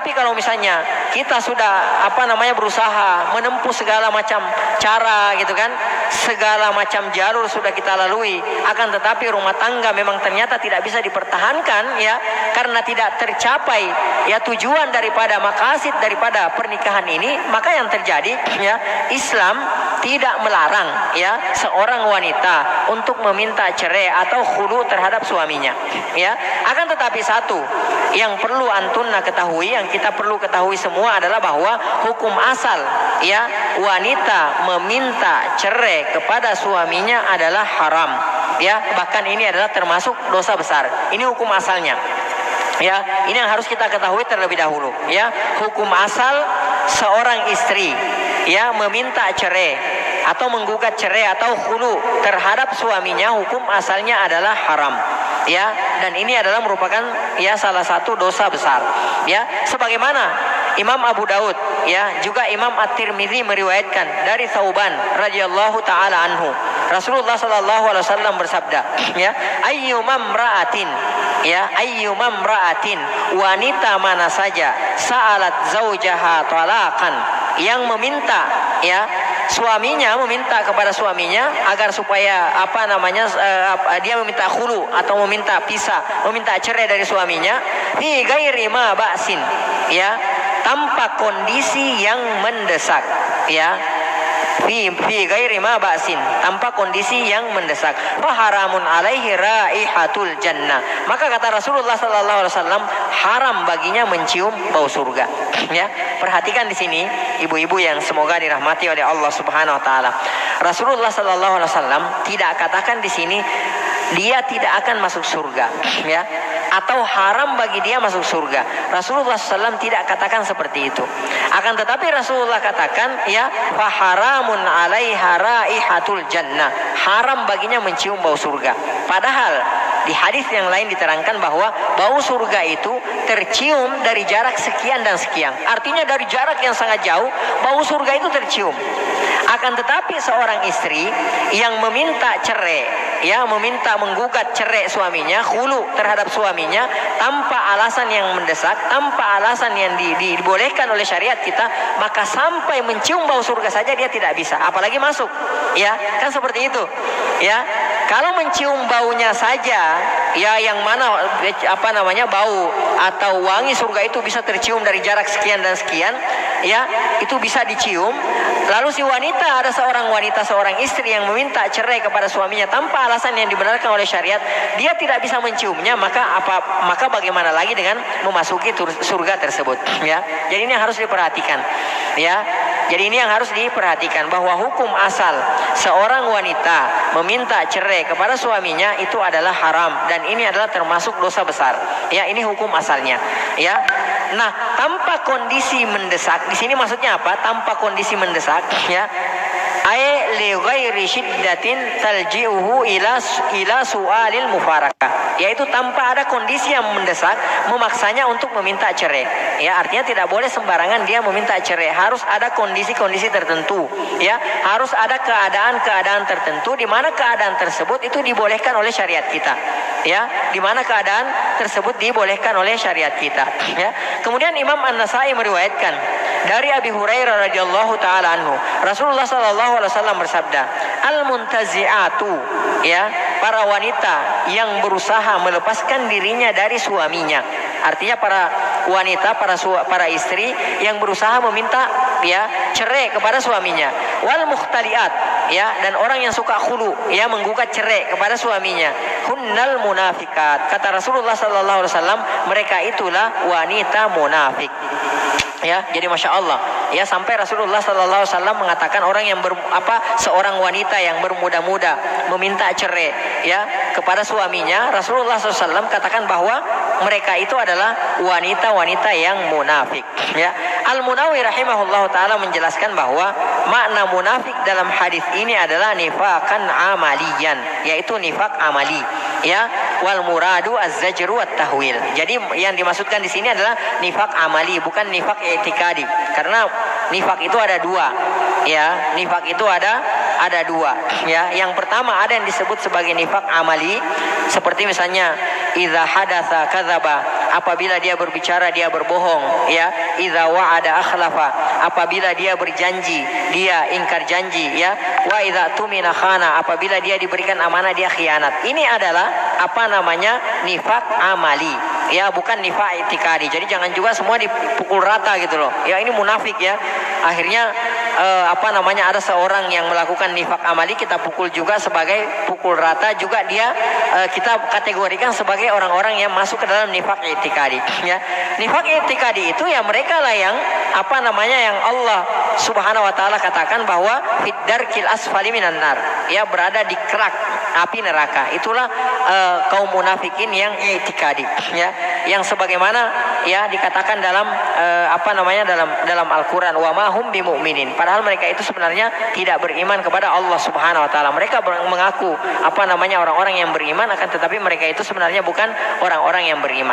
tetapi kalau misalnya kita sudah berusaha menempuh segala macam cara gitu kan, segala macam jalur sudah kita lalui, akan tetapi rumah tangga memang ternyata tidak bisa dipertahankan ya, karena tidak tercapai ya tujuan daripada maqasid daripada pernikahan ini, maka yang terjadi ya, Islam tidak melarang ya seorang wanita untuk meminta cerai atau khulu terhadap suaminya ya. Akan tetapi satu yang perlu antunna ketahui, yang kita perlu ketahui semua adalah bahwa hukum asal ya wanita meminta cerai kepada suaminya adalah haram ya, bahkan ini adalah termasuk dosa besar. Ini hukum asalnya ya, ini yang harus kita ketahui terlebih dahulu ya. Hukum asal seorang istri ya meminta cerai atau menggugat cerai atau khulu terhadap suaminya, hukum asalnya adalah haram ya, dan ini adalah merupakan ya salah satu dosa besar ya, sebagaimana Imam Abu Daud ya juga Imam At-Tirmidzi meriwayatkan dari Thauban radhiyallahu taala anhu, Rasulullah sallallahu alaihi wasallam bersabda ya, ayyumamra'atin ya, ayyumamra'atin, wanita mana saja sa'alat zaujaha talaqan, yang meminta ya suaminya, meminta kepada suaminya agar supaya dia meminta khulu atau meminta pisah, meminta cerai dari suaminya, fi ghairi ma ba'sin ya, tanpa kondisi yang mendesak ya, fi ghairi ma ba'sin, tanpa kondisi yang mendesak, fa haramun alaihi raihatul jannah, maka kata Rasulullah sallallahu alaihi wasallam haram baginya mencium bau surga ya. Perhatikan di sini ibu-ibu yang semoga dirahmati oleh Allah Subhanahu wa taala. Rasulullah sallallahu alaihi wasallam tidak katakan di sini dia tidak akan masuk surga ya, atau haram bagi dia masuk surga. Rasulullah SAW tidak katakan seperti itu. Akan tetapi Rasulullah katakan ya, fa haramun alaiha raihatul jannah, haram baginya mencium bau surga. Padahal di hadis yang lain diterangkan bahwa bau surga itu tercium dari jarak sekian dan sekian. Artinya dari jarak yang sangat jauh bau surga itu tercium. Akan tetapi seorang istri yang meminta cerai ya, meminta menggugat cerai suaminya, khulu terhadap suaminya tanpa alasan yang mendesak, tanpa alasan yang dibolehkan oleh syariat kita, maka sampai mencium bau surga saja dia tidak bisa, apalagi masuk ya, kan seperti itu ya. Kalau mencium baunya saja ya, yang mana bau atau wangi surga itu bisa tercium dari jarak sekian dan sekian ya, itu bisa dicium. Lalu si wanita, ada seorang istri yang meminta cerai kepada suaminya tanpa alasan yang dibenarkan oleh syariat, dia tidak bisa menciumnya, maka bagaimana lagi dengan memasuki surga tersebut ya. Jadi ini harus diperhatikan ya. Jadi ini yang harus diperhatikan, bahwa hukum asal seorang wanita meminta cerai kepada suaminya itu adalah haram, dan ini adalah termasuk dosa besar ya. Ini hukum asalnya ya. Nah, tanpa kondisi mendesak di sini maksudnya apa? Tanpa kondisi mendesak ya, ay li ghairi syiddatin talji'uhu ila su'alil mufarakah, yaitu tanpa ada kondisi yang mendesak memaksanya untuk meminta cerai ya. Artinya tidak boleh sembarangan dia meminta cerai, harus ada kondisi-kondisi tertentu ya, harus ada keadaan-keadaan tertentu di mana keadaan tersebut itu dibolehkan oleh syariat kita ya, di mana keadaan tersebut dibolehkan oleh syariat kita ya. Kemudian Imam An-Nasai meriwayatkan dari Abi Hurairah radhiyallahu taala anhu, Rasulullah sallallahu alaihi wasallam bersabda, al-muntazi'atu ya, para wanita yang berusaha melepaskan dirinya dari suaminya. Artinya para wanita, para istri yang berusaha meminta ya cerai kepada suaminya. Wal mukhtaliat ya, dan orang yang suka khulu ya, menggugat cerai kepada suaminya. Hunnal munafikat, kata Rasulullah sallallahu alaihi wasallam, mereka itulah wanita munafik. Ya, jadi masya Allah ya, sampai Rasulullah sallallahu alaihi wasallam mengatakan orang yang seorang wanita yang bermuda-muda meminta cerai ya kepada suaminya, Rasulullah SAW katakan bahwa mereka itu adalah wanita-wanita yang munafik ya. Al-Munawi rahimahullah taala menjelaskan bahwa makna munafik dalam hadis ini adalah nifakan amaliyan, yaitu nifak amali ya. Wal muradu az-zajru wat tahwil. Jadi yang dimaksudkan di sini adalah nifak amali, bukan nifak i'tikadi. Karena nifak itu ada dua ya. Nifak itu ada dua ya. Yang pertama ada yang disebut sebagai nifak amali, seperti misalnya idza hadatsa kadzaba apabila dia berbicara dia berbohong, ya. Idza wa'ada akhlafa, apabila dia berjanji dia ingkar janji, ya. Wa idza tumina khana, apabila dia diberikan amanah dia khianat. Ini adalah nifak amali, ya, bukan nifak itikadi. Jadi jangan juga semua dipukul rata gitu loh. Ya, ini munafik ya. Akhirnya ada seorang yang melakukan nifak amali, kita pukul juga sebagai pukul rata juga dia, kita kategorikan sebagai orang-orang yang masuk ke dalam nifak itikadi, ya. Nifak itikadi itu ya mereka lah yang yang Allah Subhanahu wa taala katakan bahwa fid darkil asfali minan nar, ya, berada di kerak api neraka. Itulah kaum munafikin yang itikadi, ya, yang sebagaimana ya dikatakan dalam dalam Al-Qur'an, wa ma hum bimu'minin. Padahal mereka itu sebenarnya tidak beriman kepada Allah Subhanahu wa taala. Mereka mengaku orang-orang yang beriman, akan tetapi mereka itu sebenarnya bukan orang-orang yang beriman.